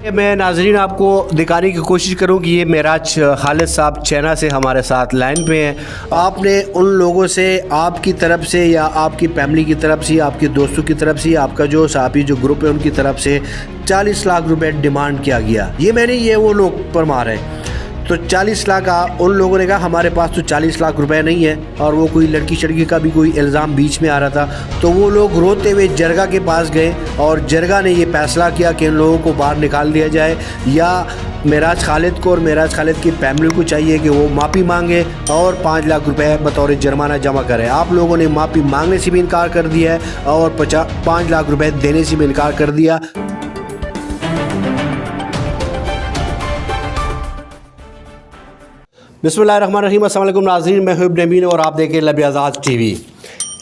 मैं नाजरीन आपको दिखाने की कोशिश करूं कि ये मेराज खालिद साहब चैना से हमारे साथ लाइन पे हैं। आपने उन लोगों से, आपकी तरफ से या आपकी फैमिली की तरफ से, आपके दोस्तों की तरफ से, आपका जो साहबी जो ग्रुप है उनकी तरफ से 40 लाख रुपए डिमांड किया गया। ये मैंने ये वो लोग परमार हैं। तो 40 लाख उन लोगों ने कहा हमारे पास तो 40 लाख रुपए नहीं है, और वो कोई लड़की शड़की का भी कोई इल्ज़ाम बीच में आ रहा था। तो वो लोग रोते हुए जरगा के पास गए और जरगा ने ये फैसला किया कि इन लोगों को बाहर निकाल दिया जाए, या मेराज खालिद को और मेराज खालिद की फैमिली को चाहिए कि वो माफ़ी मांगे और 5 लाख रुपए बतौर जुर्माना जमा करें। आप लोगों ने माफ़ी मांगने से भी इनकार कर दिया है और 5 लाख रुपए देने से भी इनकार कर दिया। बिस्मिल्लाहिर्रहमानिर्रहीम, अस्सलाम वालेकुम नाज़रीन, मैं हूब नबीन और आप देखें लब आज़ाद टीवी।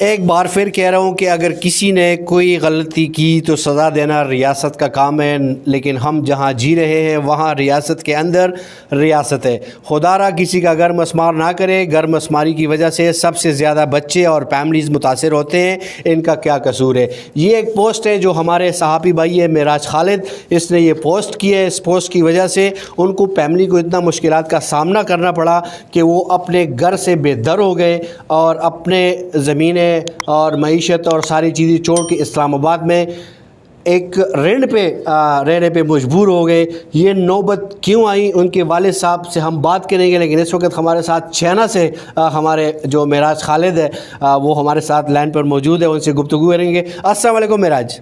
एक बार फिर कह रहा हूँ कि अगर किसी ने कोई गलती की तो सज़ा देना रियासत का काम है, लेकिन हम जहाँ जी रहे हैं वहाँ रियासत के अंदर रियासत है। खुदारा किसी का घर मसमार ना करे। घर मसमारी की वजह से सबसे ज़्यादा बच्चे और फैमिलीज़ मुतासर होते हैं। इनका क्या कसूर है? ये एक पोस्ट है जो हमारे सहाफ़ी भाई है मेराज खालिद, इसने ये पोस्ट की है। इस पोस्ट की वजह से उनको फैमिली को इतना मुश्किलात का सामना करना पड़ा कि वो अपने घर से बेदर हो गए और अपने ज़मीनें और मईशत और सारी चीज़ें छोड़ के इस्लामाबाद में एक रेंट पे रहने पे मजबूर हो गए। ये नौबत क्यों आई, उनके वालिद साहब से हम बात करेंगे, लेकिन इस वक्त हमारे साथ चैना से हमारे जो मेराज खालिद है वो हमारे साथ लाइन पर मौजूद है, उनसे गुफ्तगू करेंगे। अस्सलाम वालेकुम मेराज।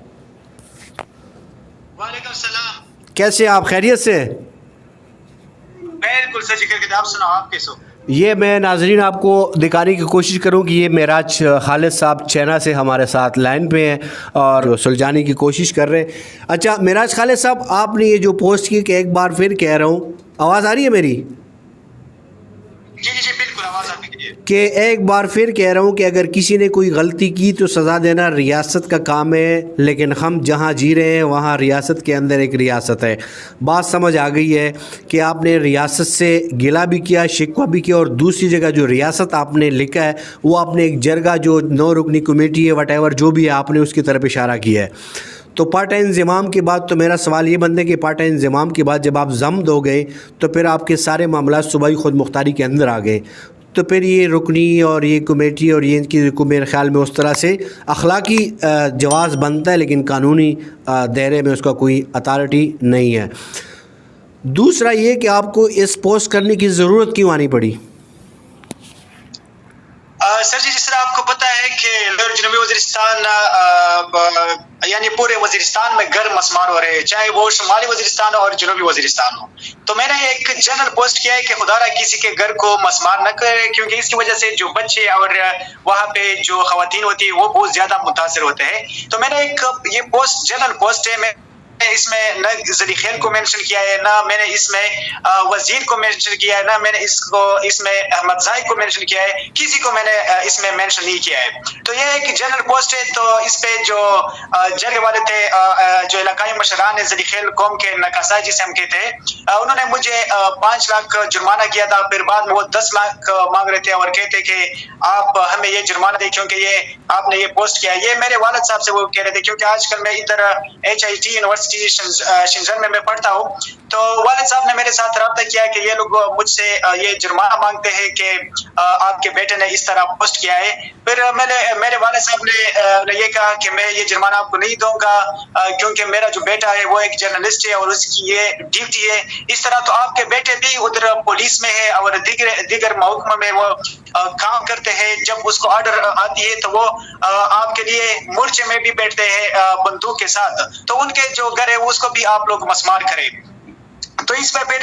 वालेकुम सलाम। कैसे आप? खैरियत से? बिल्कुल सही करके आप सुनाओ, आप कैसे हो? ये मैं नाजरीन आपको दिखाने की कोशिश करूं कि ये मेराज खालिद साहब चैना से हमारे साथ लाइन पे हैं और सुलझाने की कोशिश कर रहे हैं। अच्छा मेराज खालिद साहब, आपने ये जो पोस्ट की कि एक बार फिर कह रहा हूँ, आवाज़ आ रही है मेरी? जी जी जी बिल्कुल, आवाज़ आती है कि एक बार फिर कह रहा हूँ कि अगर किसी ने कोई गलती की तो सज़ा देना रियासत का काम है, लेकिन हम जहाँ जी रहे हैं वहाँ रियासत के अंदर एक रियासत है। बात समझ आ गई है कि आपने रियासत से गिला भी किया, शिकवा भी किया, और दूसरी जगह जो रियासत आपने लिखा है वो आपने एक जरगा जो 9 रुकनी कमेटी है वटेवर जो भी है आपने उसकी तरफ इशारा किया है। तो पार्ट इंज़माम के बाद तो मेरा सवाल ये बनता है कि पार्ट इंज़माम के बाद जब आप जम्द हो गए तो फिर आपके सारे मामला सूबाई खुद मुख्तारी के अंदर आ गए, तो फिर ये रुकनी और ये कमेटी और ये इनकी मेरे ख़्याल में उस तरह से अखलाकी जवाज़ बनता है, लेकिन कानूनी दायरे में उसका कोई अथॉरिटी नहीं है। दूसरा ये कि आपको इस पोस्ट करने की ज़रूरत क्यों आनी पड़ी? सर जी, जिस तरह आपको पता है कि जनूबी वज़ीरिस्तान यानी पूरे वज़ीरिस्तान में घर मसमार हो रहे हैं, चाहे वो शुमाली वज़ीरिस्तान और जनूबी वज़ीरिस्तान हो। तो मैंने एक जनरल पोस्ट किया है कि खुदारा किसी के घर को मसमार न करे, क्योंकि इसकी वजह से जो बच्चे और वहाँ पे जो ख़वातीन होती है वो बहुत ज़्यादा मुतासर होते हैं। तो मैंने एक ये पोस्ट जनरल पोस्ट है, मैं इसमें न ज़लीखेल को मेंशन किया है, ना मैंने इसमें वजीर को मेंशन किया है, ना मैंने इसमें अहमद ज़ाहिद को मेंशन किया है, किसी को मैंने इसमें मेंशन नहीं किया है। तो यह एक जनरल पोस्ट है। तो इस पे जो जगह वाले थे, जो इलाकाई मशरान है ज़लीखेल कौम के नकासाई जिसे हम कहते हैं, उन्होंने मुझे 5 लाख जुर्माना किया था। फिर बाद में वो 10 लाख मांग रहे थे और कहते कि आप हमें ये जुर्माना दें क्योंकि ये आपने ये पोस्ट किया है। ये मेरे वालिद साहब से वो कह रहे थे, क्योंकि आजकल मैं इधर HIT यूनिवर्सिटी शिंजन में मैं पढ़ता हूँ। तो वालिद साहब ने मेरे साथ रब्ता किया कि ये लोग मुझसे ये जुर्माना मांगते हैं कि आपके बेटे ने इस तरह पोस्ट किया है। फिर मेरे वालिद साहब ने ये कहा कि मैं ये जुर्माना आपको नहीं दूंगा, क्योंकि मेरा जो बेटा है वो एक जर्नलिस्ट है और उसकी ये ड्यूटी है। इस तरह तो आपके बेटे भी उधर पुलिस में है और दीगर महकमा में वो काम करते हैं। जब उसको ऑर्डर आती है तो वो आपके लिए मोर्चे में भी बैठते हैं बंदूक के साथ। तो उनके जो घर है उसको भी आप लोग मसमार करें। तो इस पर फिर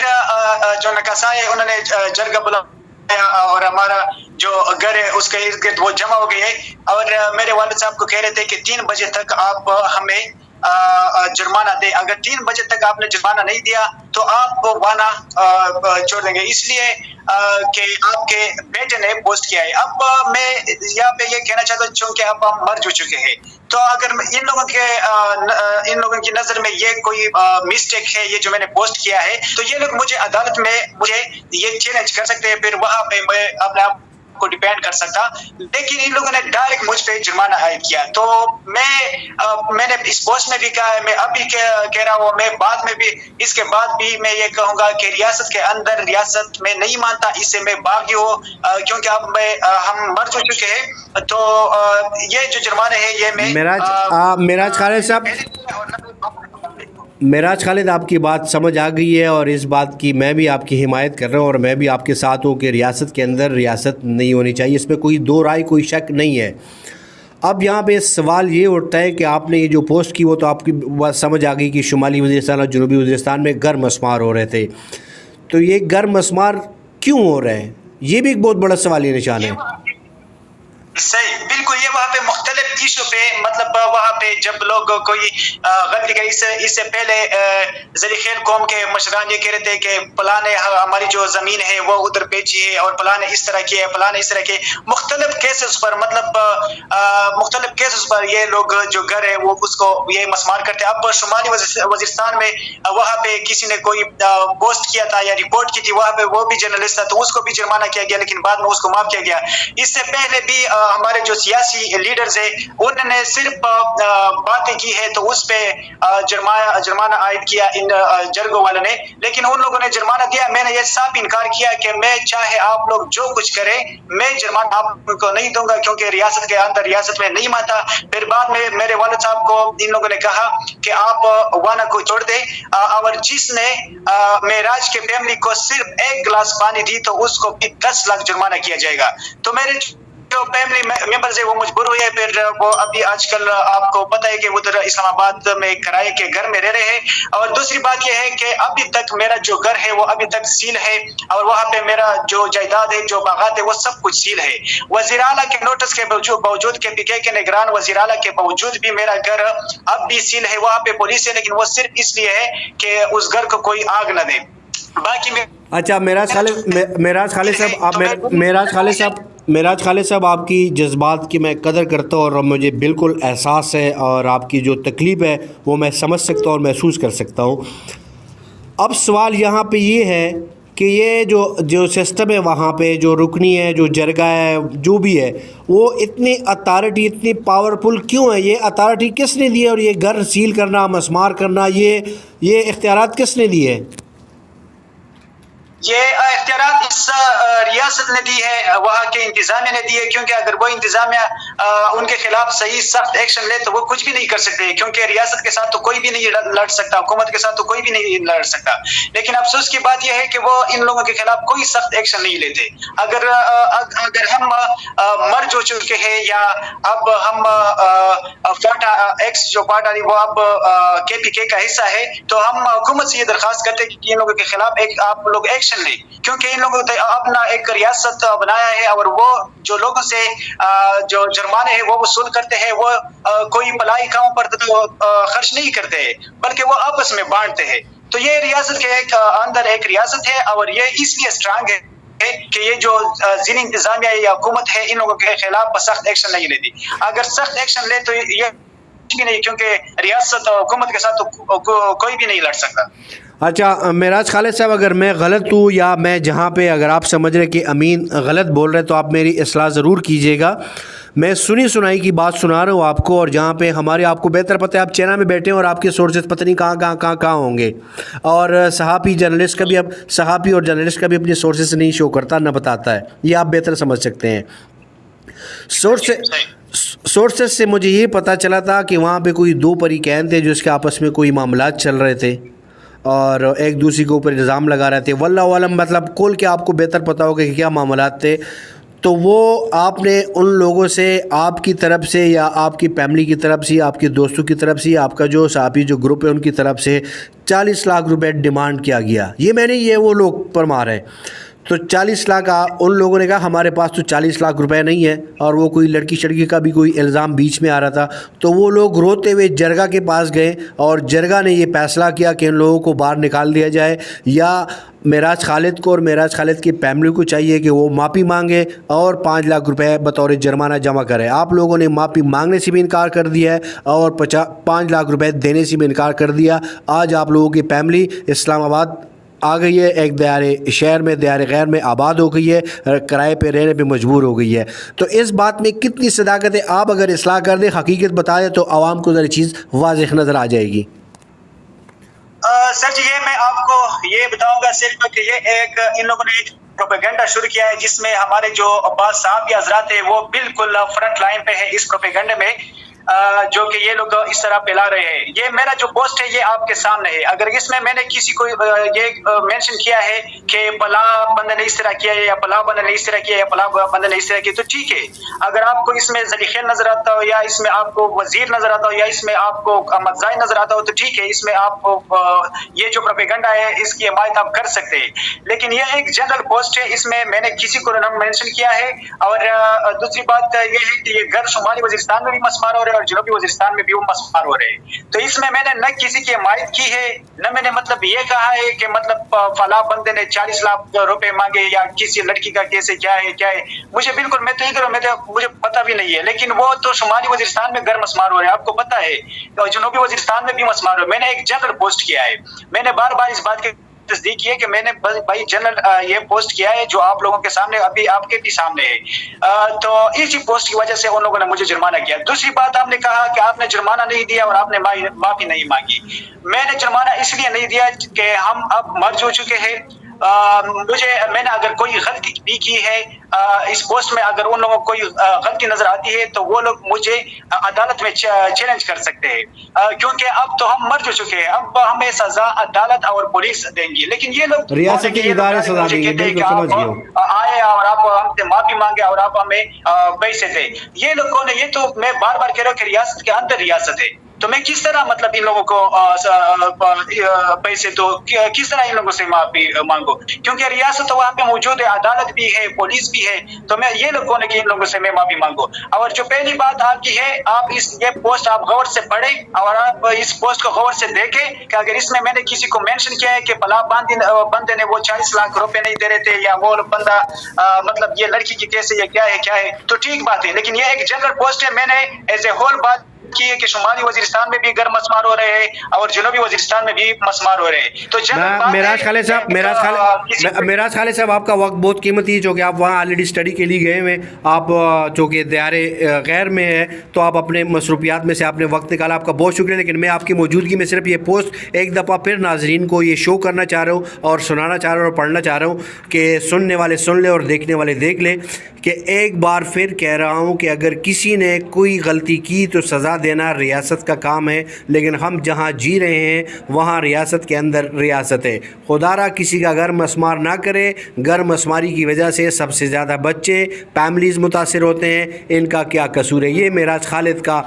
जो नकासा है उन्होंने जरगा बुलाया और हमारा जो घर है उसके इर्द गिर्द वो जमा हो गए हैं और मेरे वालिद साहब को कह रहे थे कि 3 बजे तक आप हमें जुर्माना दे। अगर 3 बजे तक आपने जुर्माना नहीं दिया तो आप वाना छोड़ देंगे, इसलिए कि आपके बेटे ने पोस्ट किया है। अब मैं यहाँ पे ये कहना चाहता हूँ, चूंकि अब हम मर चुके हैं, तो अगर इन लोगों की नजर में ये कोई मिस्टेक है, ये जो मैंने पोस्ट किया है, तो ये लोग मुझे अदालत में मुझे ये चैलेंज कर सकते हैं। फिर वहां पे मैं अपने आप को डिपेंड कर सकता, लेकिन इन लोगों ने डायरेक्ट मुझ पे जुर्माना आयद किया। तो मैंने इस पोस्ट में भी कहा है, मैं अभी कह रहा हूँ, मैं बाद में भी, इसके बाद भी मैं ये कहूंगा कि रियासत के अंदर रियासत में नहीं मानता, इससे मैं बागी हूँ, क्योंकि अब हम मर चुके हैं। तो ये जो जुर्माने हैं ये मैं मेराज खालिद साहब, मेराज खालिद, आपकी बात समझ आ गई है और इस बात की मैं भी आपकी हिमायत कर रहा हूँ और मैं भी आपके साथ हूँ कि रियासत के अंदर रियासत नहीं होनी चाहिए, इसमें कोई दो राय, कोई शक नहीं है। अब यहाँ पे सवाल ये उठता है कि आपने ये जो पोस्ट की वो तो आपकी बात समझ आ गई कि शुमाली वज़ीरिस्तान और जनूबी वज़ीरिस्तान में गर्म मसमार हो रहे थे, तो ये गर्म मसमार क्यों हो रहे हैं, ये भी एक बहुत बड़ा सवाल निशान है। सही, बिल्कुल, ये वहाँ पे मुख्तलिफ इशू पे, मतलब वहाँ पे जब लोग कोई गलती करी, इससे पहले ज़रीखेल कौम के मशरान ये कह रहे थे कि फलां ने हमारी जो ज़मीन है वो उधर बेची है और फलां ने इस तरह की है, फलां ने इस तरह के मुख्तलिफ केसेस पर, मतलब मुख्तलिफ केसेस पर ये लोग जो घर है वो उसको ये मसमार करते हैं। अब शुमाली वज़ीरिस्तान में वहाँ पे किसी ने कोई पोस्ट किया था या रिपोर्ट की थी, वहाँ पे वो भी जर्नलिस्ट था, तो उसको भी जुर्माना किया गया, लेकिन बाद में उसको माफ किया गया। इससे पहले भी हमारे जो सियासी लीडर्स है उन्होंने सिर्फ बातें की है, तो उस पे जुर्माना आयद किया इन जरगों वालों ने, लेकिन उन लोगों ने जुर्माना दिया। मैंने ये साफ इनकार किया कि मैं चाहे आप लोग जो कुछ करें, मैं जुर्माना आपको नहीं दूंगा, क्योंकि रियासत के अंदर रियासत में नहीं मानता। फिर बाद में मेरे वालिद साहब को इन लोगों ने कहा कि आप वाना को छोड़ दे, और जिसने मेराज के फैमिली को सिर्फ एक गिलास पानी दी तो उसको भी 10 लाख जुर्माना किया जाएगा। तो मेरे जो फैमिली मेंबर्स है वो मजबूर हुए, फिर वो अभी आजकल आपको पता है कि उधर इस्लामाबाद में किराए के घर में रह रहे हैं। और दूसरी बात यह है कि अभी तक मेरा जो घर है वो अभी तक सील है, और वहाँ पे मेरा जो जायदाद है, जो बागात है, वो सब कुछ सील है। वज़ीर आला के नोटिस के बावजूद के पीके के निगरान वज़ीर आला के बावजूद भी मेरा घर अब भी सील है। वहाँ पे पुलिस है, लेकिन वो सिर्फ इसलिए है कि उस घर को कोई आग न दे। बाकी में अच्छा, मेराज खालिद साहब, आपकी जज्बात की मैं कदर करता हूँ और मुझे बिल्कुल एहसास है और आपकी जो तकलीफ़ है वो मैं समझ सकता हूँ और महसूस कर सकता हूँ। अब सवाल यहाँ पे ये है कि ये जो सिस्टम है वहाँ पे, जो रुकनी है, जो जरगा है, जो भी है, वो इतनी अथॉरिटी, इतनी पावरफुल क्यों है? ये अथॉरिटी किसने दी है? और ये घर सील करना, मसमार करना, ये इख्तियारात किसने दिए? ये इख्तियारात इस रियासत ने दी है, वहाँ के इंतजामिया ने दी है, क्योंकि अगर वो इंतजामिया उनके खिलाफ सही सख्त एक्शन ले तो वो कुछ भी नहीं कर सकते, क्योंकि रियासत के साथ तो कोई भी नहीं लड़ सकता, हुकूमत के साथ तो कोई भी नहीं लड़ सकता। लेकिन अफसोस की बात यह है कि वो इन लोगों के खिलाफ कोई सख्त एक्शन नहीं लेते। अगर हम मर जो चुके हैं, या अब हम फाटा एक्स जो पार्ट आ रही वो अब KPK का हिस्सा है, तो हम हुकूमत से ये दरखास्त करते हैं कि इन लोगों के खिलाफ आप लोग एक्शन ले, क्योंकि इन लोगों ने अपना एक रियासत बनाया है, और वो जो लोगों से जो जुर्माने हैं वो वसूल करते हैं, वो कोई भलाई कामों पर तो खर्च नहीं करते हैं, बल्कि वो आपस में बांटते हैं। तो ये रियासत के अंदर एक रियासत है, और ये इसलिए स्ट्रांग है कि ये जो ज़िली इंतजामिया या हुकूमत है इन लोगों के खिलाफ सख्त एक्शन नहीं लेती। अगर सख्त एक्शन ले तो ये भी नहीं, क्योंकि रियासत और हुकूमत के साथ तो कोई भी नहीं लड़ सकता। अच्छा मेराज खालिद साहब, अगर मैं गलत हूँ या मैं जहाँ पे अगर आप समझ रहे कि अमीन गलत बोल रहे तो आप मेरी इस्लाह ज़रूर कीजिएगा। मैं सुनी सुनाई की बात सुना रहा हूँ आपको, और जहाँ पे हमारे आपको बेहतर पता है, आप चाइना में बैठे हैं और आपके सोर्सेज पता नहीं कहाँ होंगे, और सहाफ़ी जर्नलिस्ट का भी, अब सहाफ़ी और जर्नलिस्ट का भी अपने सोर्सेज नहीं शो करता, ना बताता है, ये आप बेहतर समझ सकते हैं। सोर्सेज से मुझे ये पता चला था कि वहाँ पे कोई दो परी कैन थे जिसके आपस में कोई मामलात चल रहे थे और एक दूसरे के ऊपर इल्ज़ाम लगा रहे थे। वल्लाहु आलम, मतलब खोल के आपको बेहतर पता होगा कि क्या मामलात थे। तो वो आपने उन लोगों से, आपकी तरफ से या आपकी फैमिली की तरफ से, आपके दोस्तों की तरफ से, आपका जो साथी जो ग्रुप है उनकी तरफ से 40 लाख रुपए डिमांड किया गया। ये वो लोग परमार है। तो 40 लाख उन लोगों ने कहा हमारे पास तो 40 लाख रुपए नहीं है, और वो कोई लड़की शड़की का भी कोई इल्ज़ाम बीच में आ रहा था। तो वो लोग रोते हुए जरगा के पास गए और जरगा ने ये फैसला किया कि इन लोगों को बाहर निकाल दिया जाए, या मेराज खालिद को और मेराज खालिद की फैमिली को चाहिए कि वो माफ़ी मांगे और 5 लाख रुपए बतौर जुर्माना जमा करें। आप लोगों ने माफ़ी मांगने से भी इनकार कर दिया है और 5 लाख रुपए देने से भी इनकार कर दिया। आज आप लोगों की फैमिली इस्लामाबाद आ गई है, एक दायरे शहर में दायरे गैर में आबाद हो गई है, किराए पे रहने पे मजबूर हो गई है। तो इस बात में कितनी सदाकत है, आप अगर इस्लाह कर दें, हकीकत बता दें, तो आवाम को ज़रा चीज़ वाज़ेह नज़र आ जाएगी। सर जी, ये मैं आपको ये बताऊंगा सिर्फ कि ये एक इन लोगों ने प्रोपेगेंडा शुरू किया है, जिसमें हमारे जो अब्बास साहब या हजरात है वो बिल्कुल फ्रंट लाइन पे है इस प्रोपेगेंडे में, जो कि ये लोग इस तरह फैला रहे हैं। ये मेरा जो पोस्ट है ये आपके सामने है। अगर इसमें मैंने किसी को ये मेंशन किया है कि फला बंदे ने इस तरह किया है या फला बंदे ने इस तरह किया या फला बंदे ने इस तरह किया, तो ठीक है। अगर आपको इसमें ज़लीखेल नजर आता हो या इसमें आपको वजीर नजर आता हो या इसमें आपको अहमद ज़ाई नजर आता हो, तो ठीक है, इसमें आपको ये जो प्रोपेगेंडा है इसकी हिमायत आप कर सकते हैं। लेकिन ये एक जनरल पोस्ट है, इसमें मैंने किसी को नाम मेंशन किया है। और दूसरी बात ये है कि ये गर्म शुमाली वजीरिस्तान में भी मसमार हो रहे हैं और जनूबी वजीरिस्तान में भी वो मसमार हो रहे हैं। तो इसमें मैंने न किसी की हिमायत की है, न मैंने मतलब ये कहा है कि मतलब फला बंदे ने 40 लाख रुपए मांगे या किसी लड़की का केस है, क्या है। मुझे बिल्कुल, मैं तो ये करूँ, मुझे पता भी नहीं है। लेकिन वो तो शुमाली वजीरिस्तान में गर्म मसमार हो रहे हैं, आपको पता है, और जनूबी वजीरिस्तान में भी मसमार हो रहे हैं। मैंने एक जनरल पोस्ट किया है, मैंने बार बार इस बात की तस्दीक की है कि मैंने भाई जनरल ये पोस्ट किया है जो आप लोगों के सामने, अभी आपके भी सामने है। तो इसी पोस्ट की वजह से उन लोगों ने मुझे जुर्माना किया। दूसरी बात, आपने कहा कि आपने जुर्माना नहीं दिया और आपने माफी नहीं मांगी। मैंने जुर्माना इसलिए नहीं दिया कि हम अब मर जो चुके हैं। मैंने अगर कोई गलती भी की है इस पोस्ट में, अगर उन लोगों को कोई गलती नजर आती है तो वो लोग मुझे अदालत में चैलेंज कर सकते हैं, क्योंकि अब तो हम मर जो चुके हैं। अब हमें सजा अदालत और पुलिस देंगी। लेकिन ये लोग रियासत के इदारे सजा देंगे, बिल्कुल समझ गया। आए और आप हमसे माफी मांगे और आप हमें पैसे दे। ये लोगों ने, ये तो मैं बार बार कह रहा हूँ कि रियासत के अंदर रियासत है, तो मैं किस तरह मतलब इन लोगों को पैसे दो, किस तरह इन लोगों से माफी मांगो, क्योंकि रियासत वहाँ पे मौजूद है, अदालत भी है, पुलिस भी है। तो मैं ये लोगों ने कि इन लोगों से मैं माफी मांगो। और जो पहली बात आपकी है, आप ये पोस्ट आप गौर से पढ़े और आप इस पोस्ट को गौर से देखें कि अगर इसमें मैंने किसी को मेंशन किया है कि फला बंदे ने वो 40 लाख रुपए नहीं दे रहे थे या वो बंदा मतलब ये लड़की की केस है या क्या है, तो ठीक बात है। लेकिन ये एक जनरल पोस्ट है, मैंने एज ए होल बात की है कि शुमाली वजीरिस्तान में भी गर्म मसमार हो रहे हैं और जनूबी वजीरिस्तान में भी मसमार हो रहे हैं। तो मेराज खालिद साहब, आपका वक्त बहुत कीमती है, जो कि आप वहाँ ऑलरेडी स्टडी के लिए गए हुए, आप जो कि दायरे गैर में है, तो आप अपने मसरूफियात में से आपने वक्त निकाला, आपका बहुत शुक्रिया। लेकिन मैं आपकी मौजूदगी में सिर्फ ये पोस्ट एक दफ़ा फिर नाजरीन को ये शो करना चाह रहा हूँ और सुनाना चाह रहा हूँ और पढ़ना चाह रहा हूँ कि सुनने वाले सुन ले और देखने वाले देख ले, कि एक बार फिर कह रहा हूँ कि अगर किसी ने कोई गलती की तो सज़ा देना रियासत का काम है। लेकिन हम जहाँ जी रहे हैं वहाँ रियासत के अंदर रियासत है। खुदारा किसी का घर मसमार ना करे। घर मसमारी की वजह से सबसे ज़्यादा बच्चे, फैमिलीज़ मुतासिर होते हैं। इनका क्या कसूर है? ये मेराज खालिद का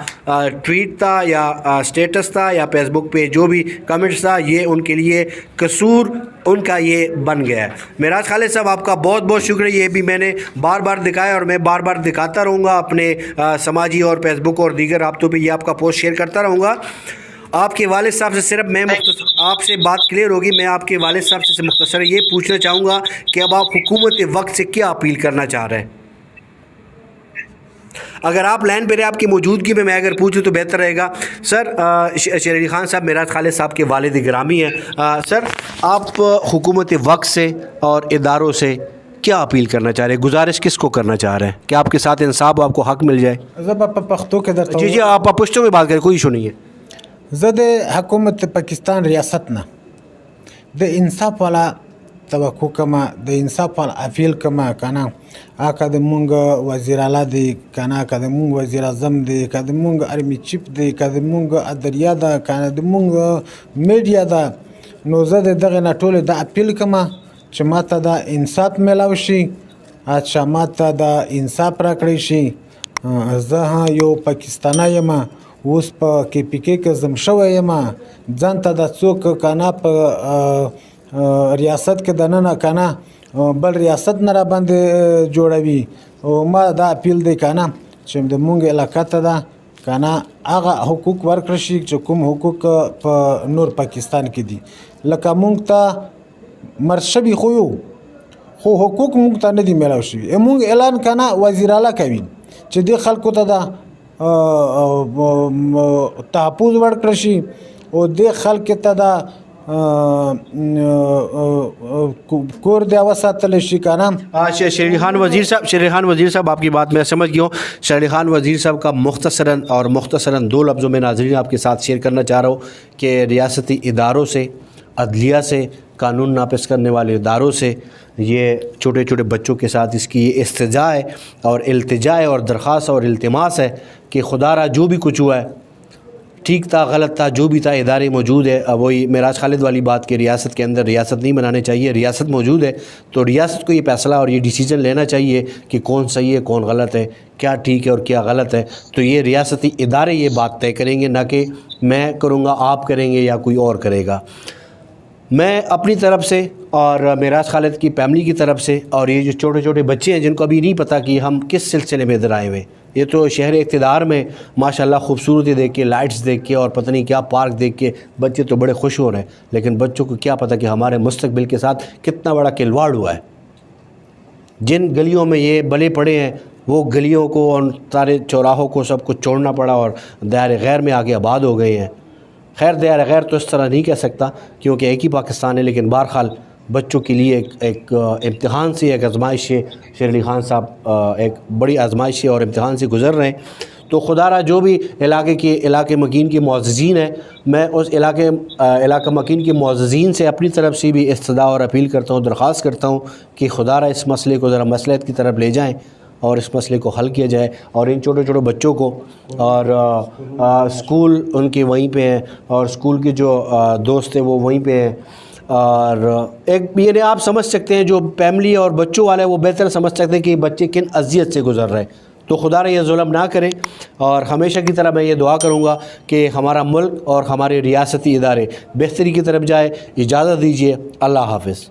ट्वीट था या स्टेटस था या फेसबुक पे जो भी कमेंट्स था, ये उनके लिए कसूर उनका ये बन गया है। मेराज खालिद साहब, आपका बहुत बहुत शुक्रिया। ये भी मैंने बार बार दिखाया और मैं बार बार दिखाता रहूँगा अपने समाजी और फेसबुक और दीगर राब्तों पे ये आपका पोस्ट शेयर करता रहूँगा। आपके वालिद साहब से सिर्फ मैं आपसे बात क्लियर होगी, मैं आपके वालिद साहब से मुख्तसर ये पूछना चाहूँगा कि अब आप हुकूमत वक्त से क्या अपील करना चाह रहे हैं? अगर आप लाइन पर आपकी मौजूदगी में मैं अगर पूछूं तो बेहतर रहेगा। सर, शेर अली ख़ान साहब मेराज खालिद साहब के वालिद गिरामी हैं। सर, आप हुकूमत वक्त से और इदारों से क्या अपील करना चाह रहे हैं? गुजारिश किसको करना चाह रहे हैं कि आपके साथ इंसाफ, आपको हक मिल जाए? जी जी, आप पश्तो में बात करें, कोई इशू नहीं है। ज़द हुकूमत पाकिस्तान रियासत ना द इंसाफ वाला तवक्को कमा, द इंसाफ वाला अपील कमा काना आका द मुंग वज़ीर आला दे काना, का द मुंग वज़ीर आज़म दे, का द मुंग आर्मी चीफ दे, का द मुंग अदरिया दा, काना द मुंग मीडिया दा। नो ज़द दगه نه ټول د अपील कमा چې ماته دا انصاف ملاو شي، چې ماته دا انصاف راکړی شي. زه یو پاکستانی یم، اوس په کې پی کې کې زم شوی یم، ځان ته د څوک کنه په ریاست کې دننه کنه بل ریاست نه را باندې جوړوي. او ما دا اپیل دی کنه چې د مونږ علاقه ته دا کنه هغه حقوق ورکړي شي چې کوم حقوق په نور پاکستان کې دي. لکه مونږ ته مرشبي خو یو خو حقوق مونږ ته نه دي میلاو شوي. مونږ اعلان کنه وزیر اعلی کوي چې دې خلکو ته دا تحفظ ورکړي شي او دې خلک ته دا कोर द्यावा सातले शिकाना। अच्छा शरीर खान वज़ीर साहब आपकी बात मैं समझ गया हूँ। शरीर खान वज़ीर साहब का मुख्तसरन दो लफ्ज़ों में नाज़रीन आपके साथ शेयर करना चाह रहा हूँ कि रियासती इदारों से, अदलिया से, कानून नाफिज करने वाले इदारों से ये छोटे छोटे बच्चों के साथ इसकी ये इस्तिजा है और इल्तिजा है और दरख्वास्त और इल्तिमास है कि खुदारा जो भी कुछ हुआ है ठीक था गलत था जो भी था, इदारे मौजूद है। अब वही मेराज खालिद वाली बात कि रियासत के अंदर रियासत नहीं बनाने चाहिए, रियासत मौजूद है तो रियासत को ये फ़ैसला और ये डिसीजन लेना चाहिए कि कौन सही है कौन गलत है, क्या ठीक है और क्या गलत है। तो ये रियासती इदारे ये बात तय करेंगे, ना कि मैं करूँगा आप करेंगे या कोई और करेगा। मैं अपनी तरफ से और मेराज खालिद की फैमिली की तरफ से और ये जो छोटे छोटे बच्चे हैं जिनको अभी नहीं पता कि हम किस सिलसिले में इधर आए हुए, ये तो शहर इक़्तिदार में माशाल्लाह खूबसूरती देख के, लाइट्स देख के और पता नहीं क्या पार्क देख के बच्चे तो बड़े खुश हो रहे हैं, लेकिन बच्चों को क्या पता कि हमारे मुस्तकबिल के साथ कितना बड़ा खिलवाड़ हुआ है। जिन गलियों में ये बले पड़े हैं वो गलियों को और सारे चौराहों को सब कुछ छोड़ना पड़ा और दायरे गैर में आगे आबाद हो गए हैं। खैर दायरे गैर तो इस तरह नहीं कह सकता क्योंकि एक ही पाकिस्तान है, लेकिन बहरहाल बच्चों के लिए एक इम्तिहान से, एक आजमाइश से शेर अली ख़ान साहब एक बड़ी आजमाइश से और इम्तिहान से गुज़र रहे हैं। तो खुदारा जो भी इलाके मकीन के मुअज़्ज़िज़ीन हैं, मैं उस इलाका मकीन के मुअज़्ज़िज़ीन से अपनी तरफ से भी इस्तदा और अपील करता हूँ, दरख्वास्त करता हूँ कि खुदारा इस मसले को ज़रा मसलहत की तरफ ले जाएँ और इस मसले को हल किया जाए। और इन छोटे छोटे बच्चों को और स्कूल उनके वहीं पे हैं और स्कूल के जो दोस्त हैं वो वहीं पे हैं और एक ये आप समझ सकते हैं, जो फैमिली और बच्चों वाले वो बेहतर समझ सकते हैं कि बच्चे किन अज़ियत से गुज़र रहे हैं। तो खुदा ये जुल्म ना करें और हमेशा की तरह मैं ये दुआ करूँगा कि हमारा मुल्क और हमारे रियासती इदारे बेहतरी की तरफ जाए। इजाज़त दीजिए, अल्लाह हाफ़िज़।